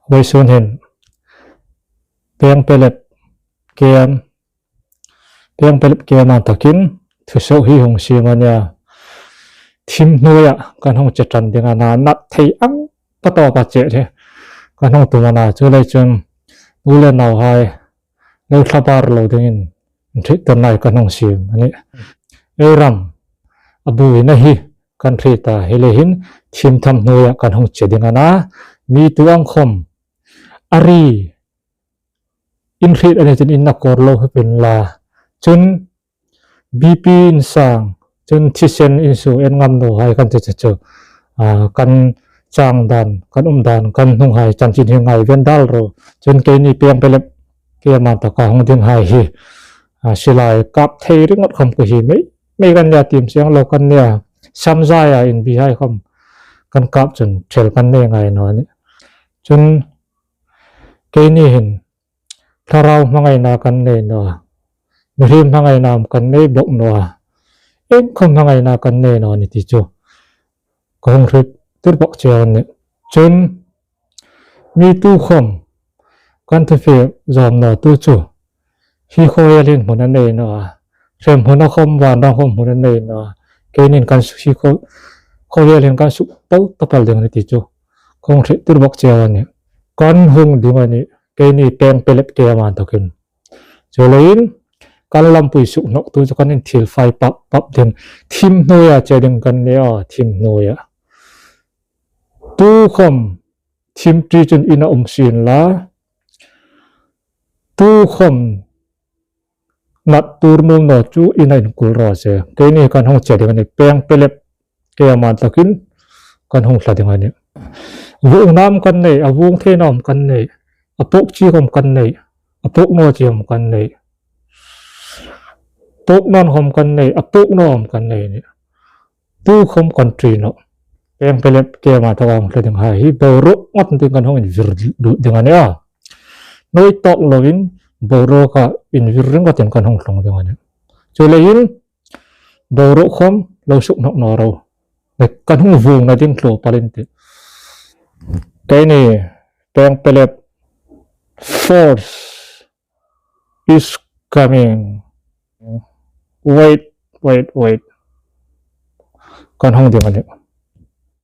ไว้ส่วนเห็นเพียงเปล็ดเกียมเพียงเปล็ดเกียมมาตะกินทุสหิหงสีมันเนี่ยทิมนุยกันห้องจัดจันเดียงนานัดไทยอังปะตอปะเจเดกันห้องตัวนาจุเลยจนดูแลนาวหายเลยขับารโลดึงที่ต้นไม้กันห้องสีมันนี่เอรัมอบูอินะฮีกันที่ตาเฮเลหินทิมทำนุยกันห้องจัดเดียงนามีตัวอังคมอารีอินทรีอันนี้จนอินนักกอร์โลเป็นลาจนบีปีนสังจนที่เซนอินสูเอ็นงามโนหายกันจะเจอกันจางดันกันดันกันนุ่งหายจันจินยังไงเวนดัลโรจนเกนี่เปียงไปเล็บเกียมันตะกางดึงหายฮีสิลายกับเทริงอดคำกุฮีไม่กันยาทีมเสียงเรากันเนี่ยซ้ำใจอินบีให้คำกันกับจนเฉลกันเนี่ยไงเนาะนี่จนเกนี่เห็นถ้าเราไม่ไงนากันเนี่ยเนาะไม่ริมไม่ไงนามกันเนี่ยบอกเนาะเอ็งคงไม่ไงนากันเนี่ยเนาะนี่ที่จูก็คงคิดตัวบอกเจ้าเนี่ยจนมีตู้คมกันที่เฟียจอมเนาะตู้จูฮีโคเอลินหัวนั่นเองเนาะเริ่มหัวนักคมวานนักคมหัวนั่นเองเนาะเกนินกันฮีโคเอลินกันสุเต้าตะพัลเดียงนี่ที่จูคงคิดตัวบอกเจ้าเนี่ยก่อนหงดีมันนี่เกนี่เต็มเปล็ดเกียร์มันตะกินจนเลยกันลำปุยสุกนกตัวจะกันนี่ทิลไฟปับเดินทิมโนยาเจดึงกันเนี่ยทิมโนยาตู้คมทิมจีจนอินาสินละตู้คมนัดตูร์นุนจูอินาอินกุลรอเซเกนี่กันห้องเจดึงกันนี่เปียงเปล็ดเกียร์มันตะกินกันห้องสลัดกันนี่วงน้ำกันนี่วงเทน้ำกันนี่ปุกจีคมกันนี่ปุกโนจีคมกันนี่ปุกนอนคมกันนี่ปุกนอมกันนี่ตู้คมกันทรีโนเพียงเปล็ดเกี่ยมาตะวันเรื่องหายบรุงัดถึงกันห้องอินวิร์ดูdenganเนี่ยน้อยตอกลวินบรุก็อินวิร์งก็ถึงกันห้องลงdenganเนี่ยจุดเลยบรุคมเราสุกนกนอเราแต่กันห้องวงนั่นจึงโผล่ปาลินติแต่นี่เพียงเปล็ดforce is coming wait กันห้องเดียวกันเนี่ย